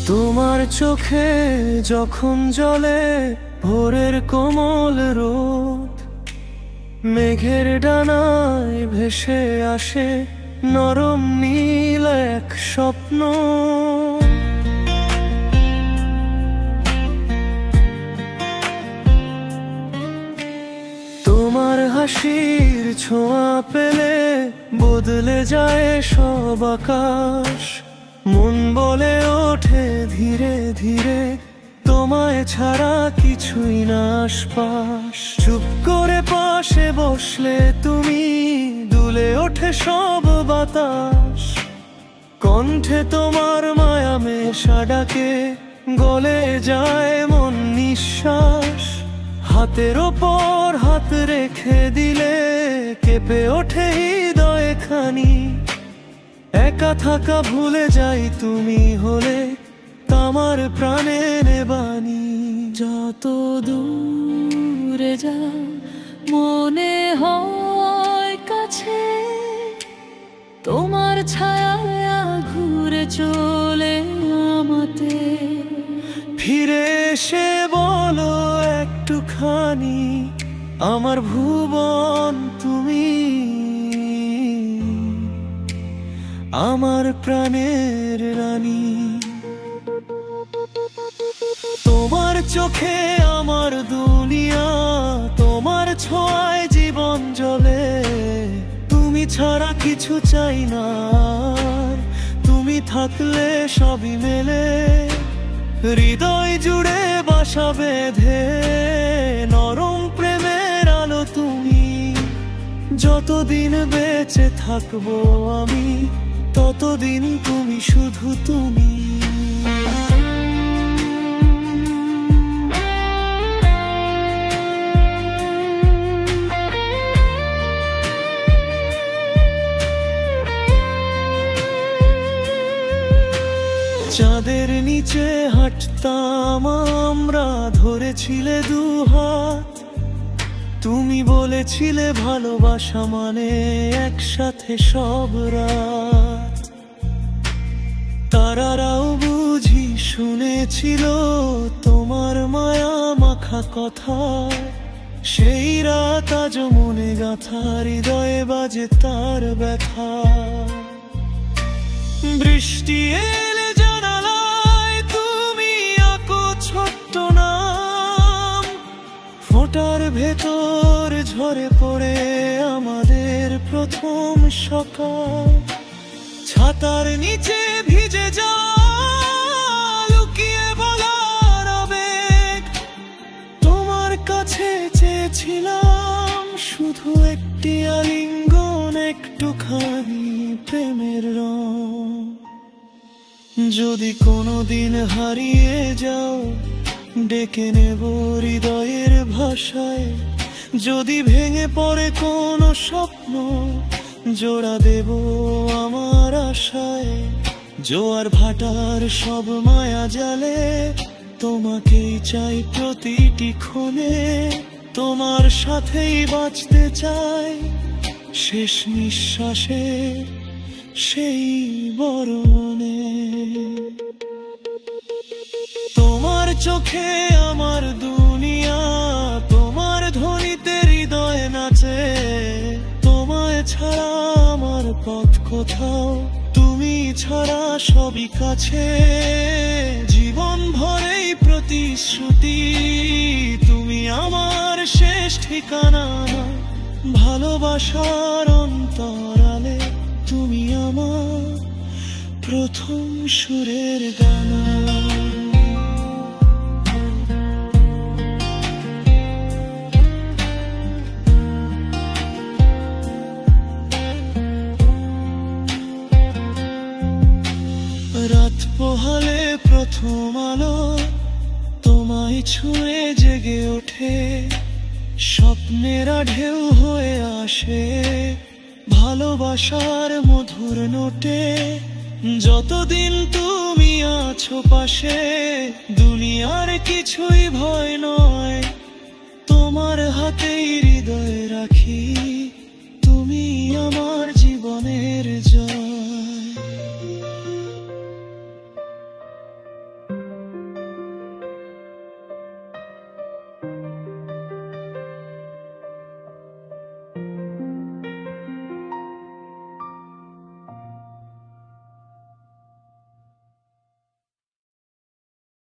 তোমার চোখে যখন জ্বলে ভোরের কোমল রোদ, মেঘের ডানায় ভেসে আসে নরম নীল এক স্বপ্ন। তোমার হাসির ছোঁয়া পেলে বদলে যায় সব আকাশ। মন বলে ওঠে ধীরে ধীরে তোমায় ছাড়া কিছুই না আশপাশ। চুপ করে পাশে বসলে তুমি দুলে ওঠে সব বাতাস। কণ্ঠে তোমার মায়া মেশা ডাকে গলে যায় মন নিঃশ্বাস। হাতের ওপর হাত রেখে দিলে কেঁপে ওঠে হৃদয় খানি। একা থাকা ভুলে যাই তুমি হলে আমার প্রাণের বাণী। যত দূরে যা মনে হয় কাছে, তোমার ছায়া ঘুরে চলে আমাতে। ফিরে এসে বলো একটুখানি আমার ভুবন তুমি, আমার প্রাণের রানী। তোমার চোখে আমার দুনিয়া, তোমার ছোঁয়ায় জীবন জ্বলে। তুমি ছাড়া কিছু চাই না, তুমি থাকলে সবই মেলে। হৃদয় জুড়ে বাসা বেঁধে নরম প্রেমের আলো তুমি। যতদিন বেঁচে থাকবো আমি, ততদিন তুমি শুধু তুমি। চাঁদের নিচে হাঁটতাম আমরা, ধরেছিলে দুহাত। তুমি বলেছিলে ভালোবাসা মানে একসাথে সব রাত। তারারাও বুঝি শুনেছিল তোমার মায়া মাখা কথা। সেই রাত আজ মনে গাঁথা, হৃদয়ে বাজে তার ব্যথা। বৃষ্টি এলে জানালায় তুমি আঁকো ছোট্ট নাম। ফোঁটার ভেতর ঝরে পড়ে আমাদের প্রথম সকাল। ছাতার নিচে ভিজে যা লুকিয়ে বলার আবেগ। তোমার কাছে চেয়েছিলাম শুধু একটি আলিঙ্গন, একটুখানি প্রেমের রং। যদি কোনোদিন হারিয়ে যাও ডেকে নেব হৃদয়ের ভাষায়। যদি ভেঙে পড়ে কোনো স্বপ্ন জোড়া দেব আমার আশায়। জোয়ার ভাটার সব মায়া জালে তোমাকেই চাই প্রতিটি ক্ষণে। তোমার সাথেই বাঁচতে চাই শেষ নিঃশ্বাসে সেই বরণে। তোমার চোখে আমার দুনিয়া, তোমার ধ্বনিতে হৃদয় নাচে। তোমায় ছাড়া আমার পথ কোথাও, তুমি ছাড়া সবই কাছে। জীবন ভরেই প্রতিশ্রুতি, তুমি আমার শেষ ঠিকানা। ভালোবাসার অন্তরালে তুমি আমার প্রথম সুরের গানা। রাত পোহালে প্রথম আলো তোমায় ছুঁয়ে জেগে ওঠে। স্বপ্নেরা ঢেউ হয়ে আসে ভালোবাসার মধুর নোটে। যতদিন তুমি আছো পাশে দুনিয়ার কিছুই ভয় নয়। তোমার হাতেই হৃদয় রাখি